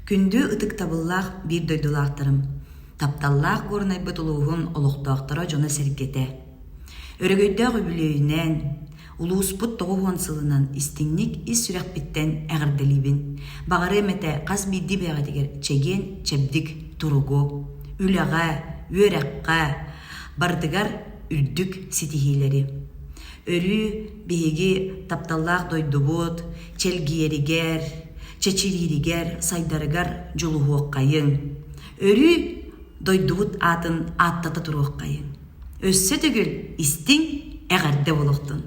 Күндү ытык табыллах бир дойдулаактарым. Тапталлах горнайбыт улугун олуктоактара жона сергете. Өрөгөйдөг үбүлөйүнен, улууспут тогугон сылынан истиңник ис сүрәкпиттен әгірделибин. Бағары мете қаз бидди бәғадегер чеген чебдик туругу, үләға, өрәққа, бардыгар үрдүк ситихилери. Өрү биһиги тапталлах дойдубут, челгиеригер, чечириригер, сайдарыгар жолугуоккайын. Өрү дойдубут атын аттата туруоккайын. Өссө түгүл истиң әгәрде болуктун.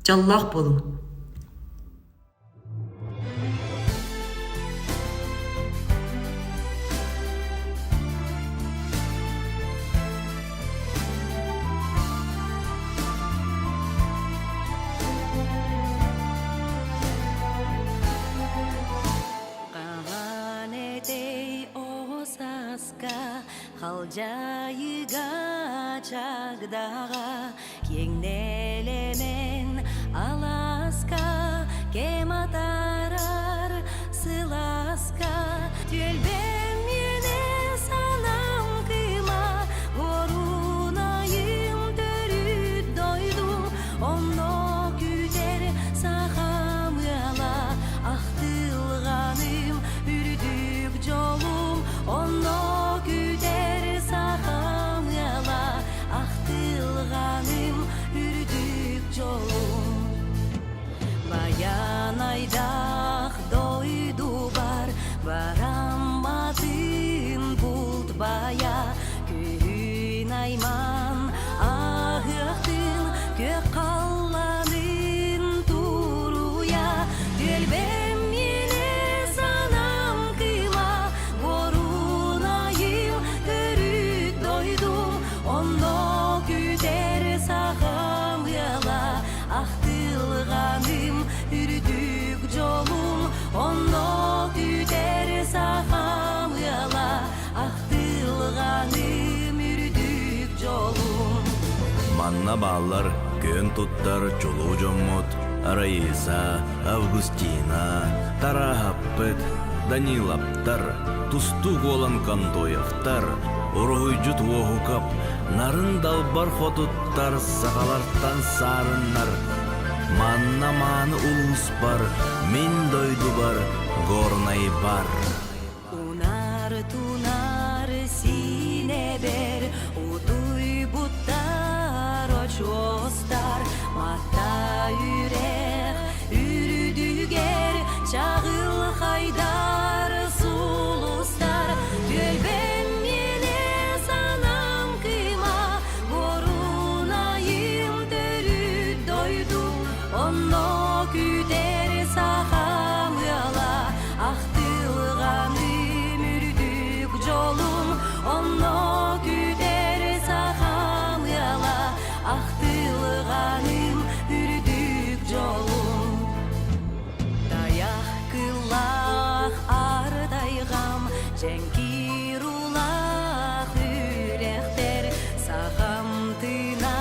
Жаллах болу. Қалжайыға чағдаға кеңнелемен аласка кем атарар сыласка тюльбем мене санам кыма горунайым төрүт дойдум онно күтер сахамыла ақтылғаным үрдүк жолум онно Баянайдах дойду бар, барамадын булт бая, күн айман ағықтын, көк қалланын туруя, төлбем мене санам кыма, горунайым көрүт дойдум, ондо күтер сахам яла, ақтылғаным үрдүк жолум онно күтер сахам яла ақтылғаным үрдүк жолум Манна баллар көн туттар чулу жоммут Раиса, Августина, Тарахаппыт, Данилаптар, Тусту голан Кантоевтар, Уруйджут вохукап, Нарын далбар хотуттар, Сахалартан сарыннар, Манна-маны улус бар, Мен дойду бар, горнай бар. Унар-тунар сине бер, Утуй буттар очостар, Мата үрек, үрдүгер, Чағыл хайдар сулустар, Төлбем мене санам кыма, горунайым төрүт дойду, онно күтер сахам яла, ақтылғаным үрдүк жолум, онно күтер сахам яла, ақтылғаным үрдүк жолум. Даяқ кыллах ардайғам, жәңкирулах үректер, сахам тына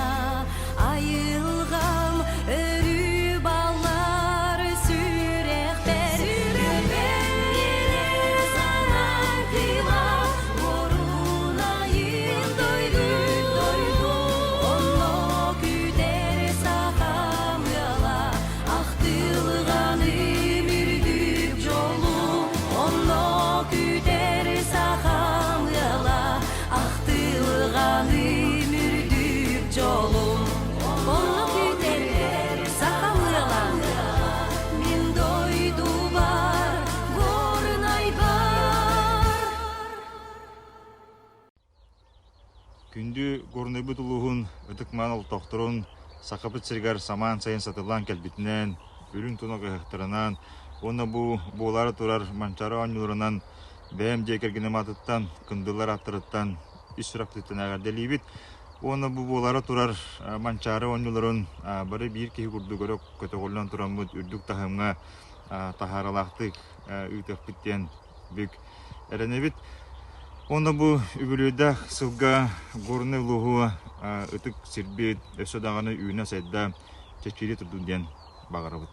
айылғам, өрі балар сүректер. Сүрекпен мене санам кыма, горунайым дойду, онно күтер сахам яла, ақтылғаным үрдүк жолум, онно күтер сахам яла, ақтылғаным үрдүк жолум, онно күтер сахам яла, мен дойду бар, горнай бар. Күндү горнайбыт улугун ытыкман олтокторун сакапыт сиргар саман сайын сатылан келбитинен, үрүн тунага хыктарынан, оны бу буолары турар манчары оңюларынан, бэм жекергене матыттан, кындылар аттырыттан, үсүрактыттан агарделибит. Оны бу буолары турар манчары оңюларын бары бир кихи курдугорок көтөгөлөн турамыт үрдүк тахымга тахаралактык үтөкпиттен бүк эренебит. Оны бу үбүлөйдө сылга горны улугу ытык сирбит өсө даганы үйүнө сайда чечири турдун багарабыт.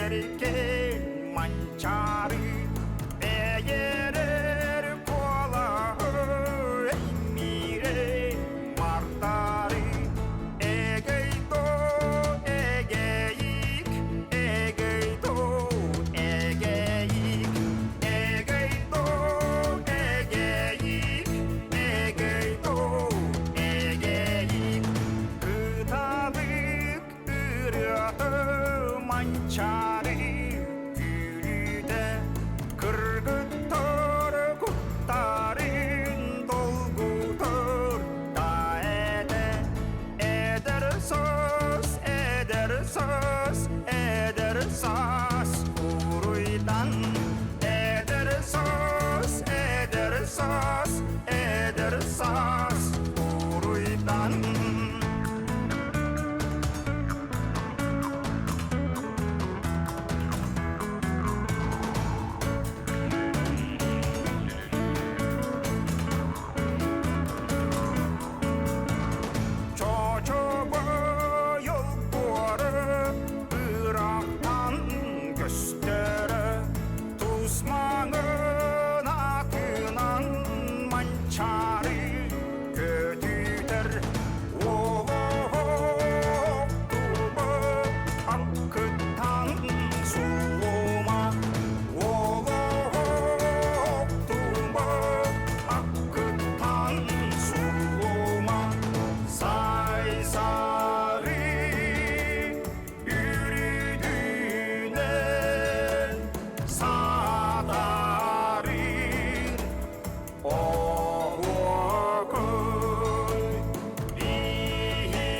erken mançarı eğerir kolahu emire martarı egeyto egeyik egeyto egeyik egeyto egeyik egeyto egeyik kıtalık ırığı mançarı gülüde kırgıttır kuttarın dolgudur da eder söz eder söz eder söz kuruydan eder söz eder söz eder söz kuruydan çocuğu yol boyu Irak'tan göstere Tuzmanın akınan mançarı kötüdür Tuğbu akıtan suluma Tuğbu akıtan suluma Say sarı yürüdüğüne sadarın oh koy ihiller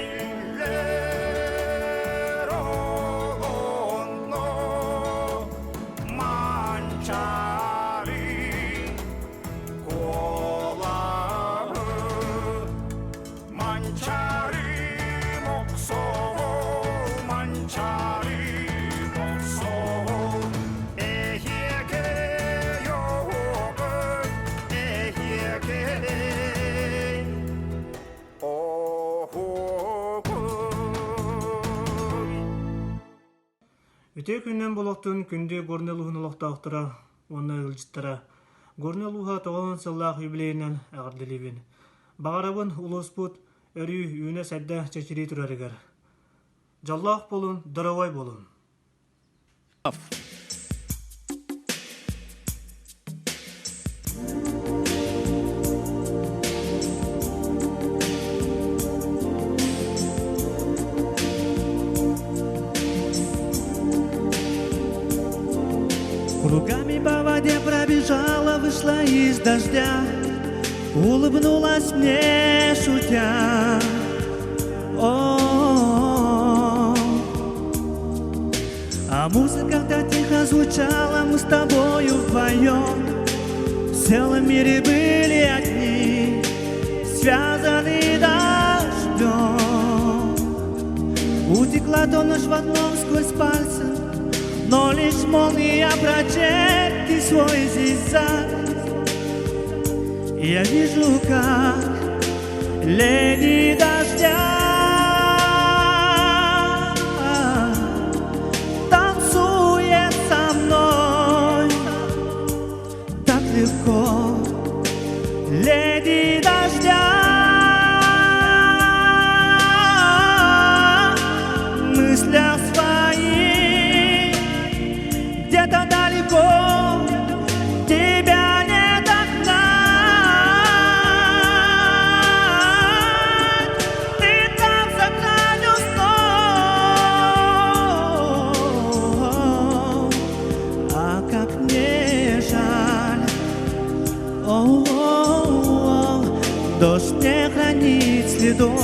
olunno mançarı kolahu mançarı moksol mançarı moksol ehiyeke yok ehiyeke oh koy Өте күннен болоқтун күнді горнелуғын олықтауқтыра, онна ылжыттыра. Горнелуға тоғалын сыллақ юбилейінен ағырдылебін. Бағарабын улууспут өрі үйіне сәдді чәчірей тұрарығар. Жаллақ болын, дыравай болын. Кругами по воде пробежала, вышла из дождя, улыбнулась мне, шутя. О, а музыка так тихо звучала, мы с тобою вдвоем. В целом мире были огни, связаны дождем. Утекла то ночь в одном сквозь пальцы, но лишь молния прочерти свой зигзаг. Я вижу, как леди дождя танцует со мной так легко. Леди дождя, мысля свои где-то далеко, тебя не догнать. Ты там за гранью снов, а как мне жаль. О-о-о, дождь не хранит следов.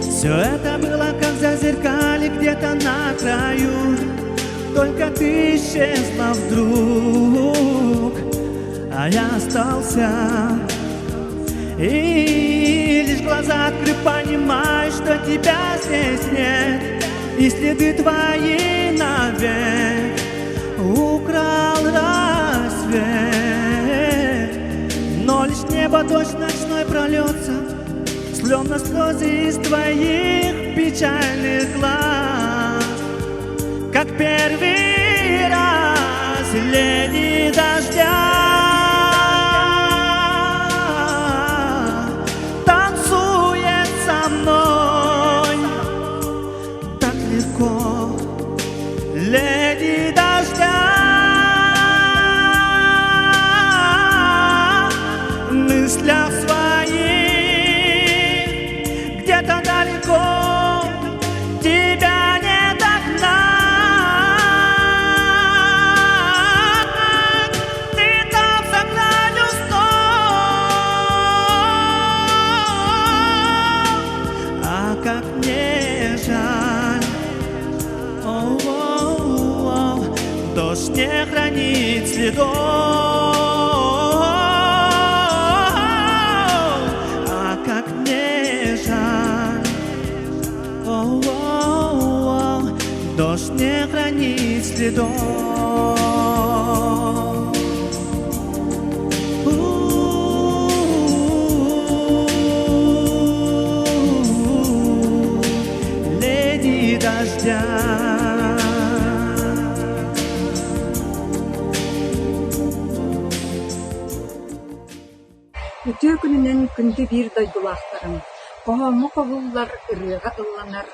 Все это было как зазеркалье где-то на краю, только ты исчезла вдруг, а я остался. И лишь глаза открыв, понимаю, что тебя здесь нет, и следы твои навек украл рассвет. дождь ночной прольется, слем на слезы из твоих печальных глаз, как первый раз леди дождя танцует со мной так легко, леди дождя. В мыслях своих где-то далеко тебя не догнать. Ты там за гранью снов, а как мне жаль, о-о-о, дождь не хранит следов. Дождь не хранит следов. Леди дождя. Үтө күнүнен күндү бир дойдулаахтарым. Коһому ковуллар ырыга ылланар.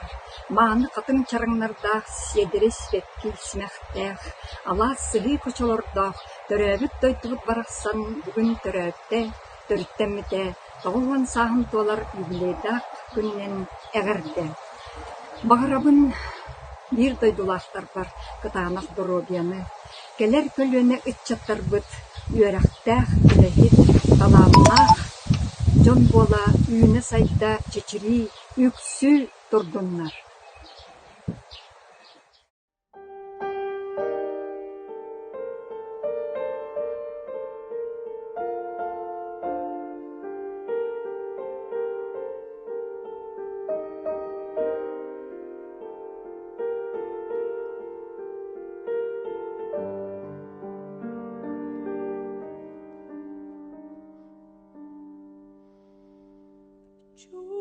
Мааны катын чараңнардаах седерес бетки смехтех. Ала сыгы кочолордох. Төрөөбүт дойдубут барахсан бүгүн төрөөбүтэ, төрүттэммите. Тоголуан саахын туолар юбилейдаах күнүнен эгерде. Багарабын бир дойдулаахтар бар. Кытаанах доробияны. Келер көлүөнө ытчаттарбыт. Үөрахтаах үлэхит таламлаах. Жон бола үйүнө сайда чечири үксү турдуннар. 중부길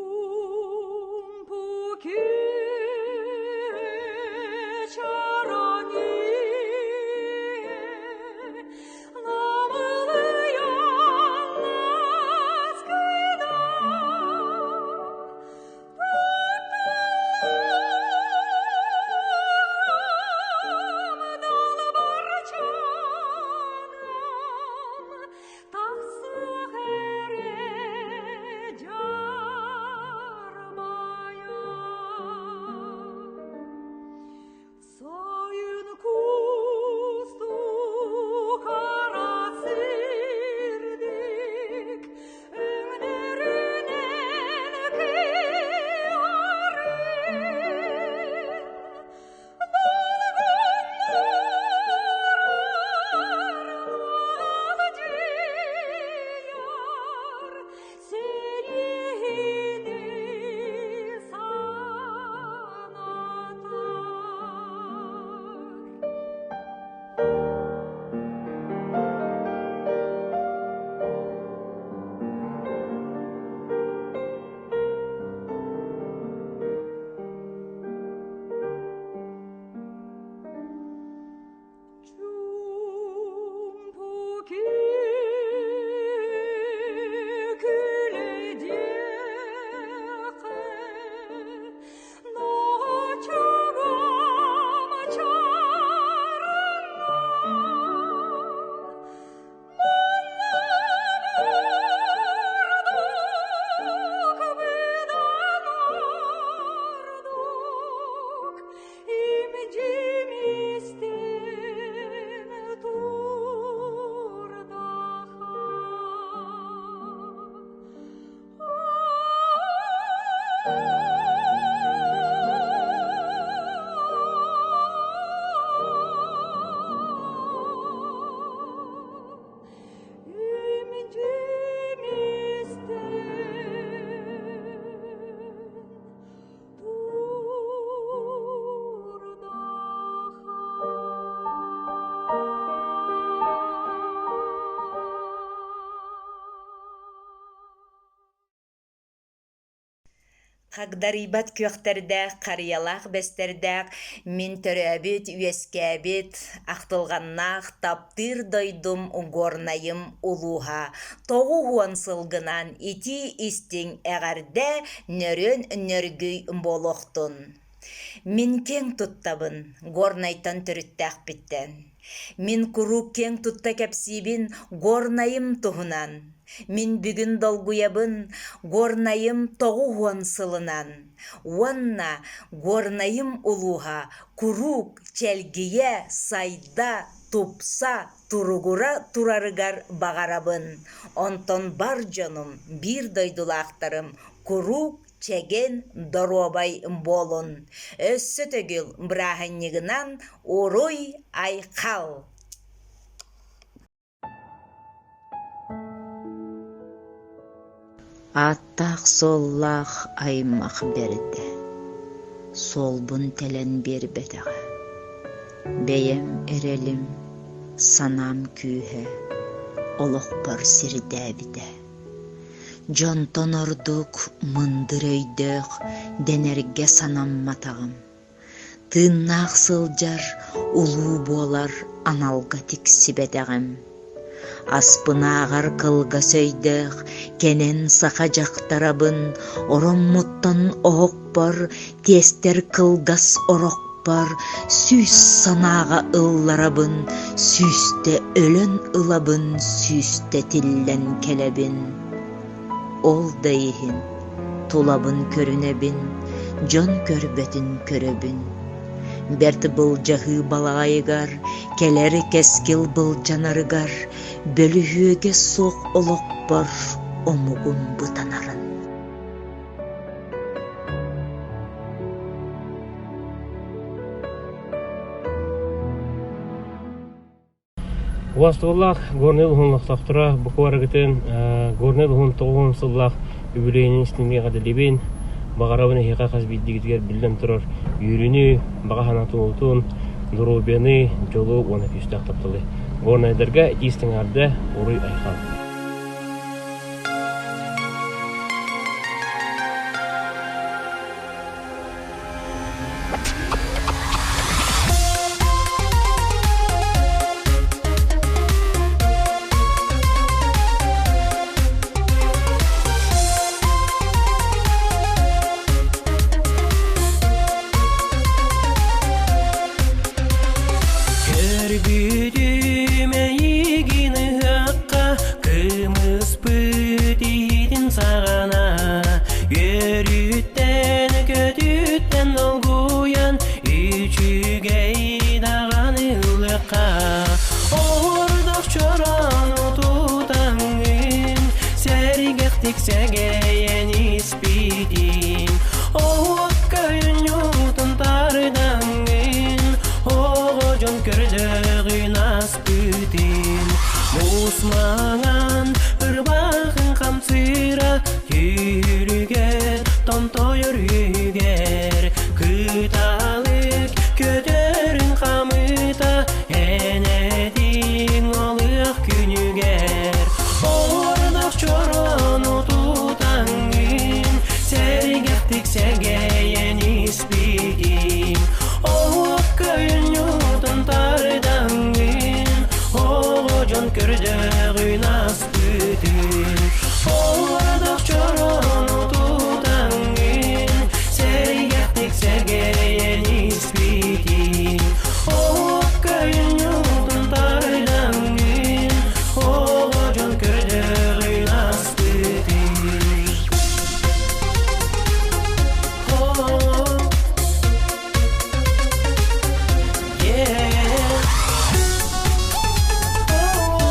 Хагдарибат көхтердәк, карьялах бестердәк, мин төрөөбүт, үескәбит, ақтылғаннақ, таптыр дойдум горнайым улуха. Тоғу хуан сылгынан ити истин әғарда нөрөн нөргүй болохтун. Мин кең туттабын, горнайтан түріттәк биттен. Мин курук кең тутта кәпсибин, горнайым туһунан. Мин бүгін долгуябын, горнайым тоғу хуан сылынан. Уанна горнайым улуха, курук чәлгие сайда тупса туругура турарыгар бағарабын. Онтон бар жоным, бир дойдулақтарым, курук чеген доробай болун. Өссө төгіл браханнигынан орой айқал. Аттақ соллақ аймақ берді, солбун телен бербетіға. Бейем эрелім, санам күйе, олықпар сирдәбіде. Жонтон ордук мындыр өйдөк, денерге санам матағым. Тыннақ сылжар, улуу болар, аналға тиксибедеғім. Аспынағар кылга сөйдөк, кенен сақа жақтарабын, ороммуттан оғық бар, тестер кылгас ороқ бар, сүйс санаға ылларабын, сүйсте өлін ылабын, сүйсте тиллен келебін. Ол дайыхин, тулабын көрінебін, жон көрбетін көрөбін. Берті бұл жағы балағайығар, келері кескіл бұл жанарығар, бөлігіге соқ олық бар, омуғын бұтанарын. Уастығылақ горнел ғынлық тақтыра, бұқу арығытын горнел ғын тоғын сыллақ үбілейінің істемге қадылебен, бағарабыны хиқа қаз биддігітгер білден тұрар, үйріні, баға ханатын ұлтын, дұрубені, жолу оны күстәк таптылы. Горнайдарға тестің арды орой айқал. Musmangan ırmağın kamsıra yürüger, tonto yürüger, kıtalık kötörün kamıta enedin oluq günüger. Ordak çoronu tutangın, sergektik segeyen ispidin, oğuk köyün yutun tardangın, oğucun kördöğün aspıdın. Ordak çoronu tutangın, sergektik segeyen ispidin, oğuk köyün yutun tardangın, oğucun kördöğün aspıdın. Oh, yeah. Oh,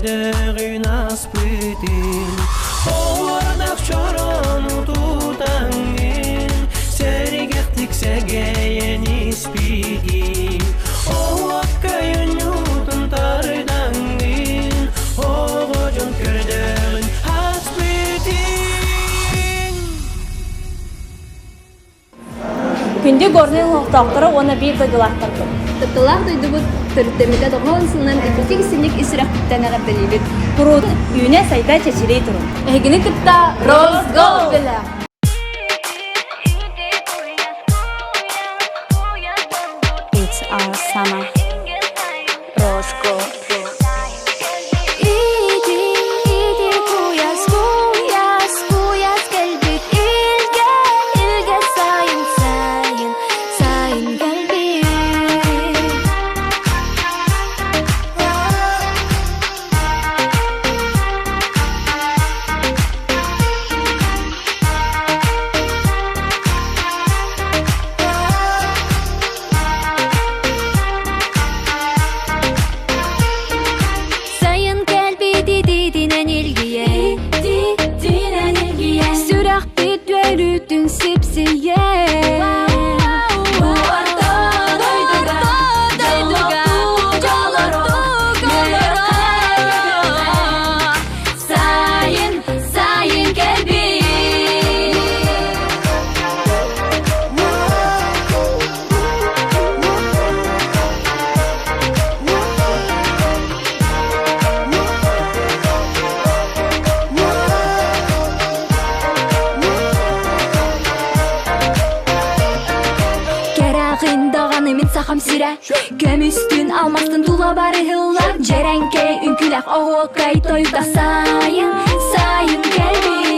көрдөгүн аспытын Орнак чорон утутаңын Сәрігектік сәгейін іспейдін Оғаққайын утын тарыдаңын Оғыжын көрдөгүн аспытын Күнді горный лоқтақтыры оны бір дойдылақтырды. Тыттылақ дойдыбыт түрттемеде доғын сыннан ипотек синек исірек күттен ағабдалибет. Тұрud үйіне сайта чечерей тұру. Әгіні кытта Росгол білі. It's our summer. Roscoe. Көмүстүн алмастын тула бары хыллап Жеренке үнкүләк оғуқай тойда сайын, сайын кәлби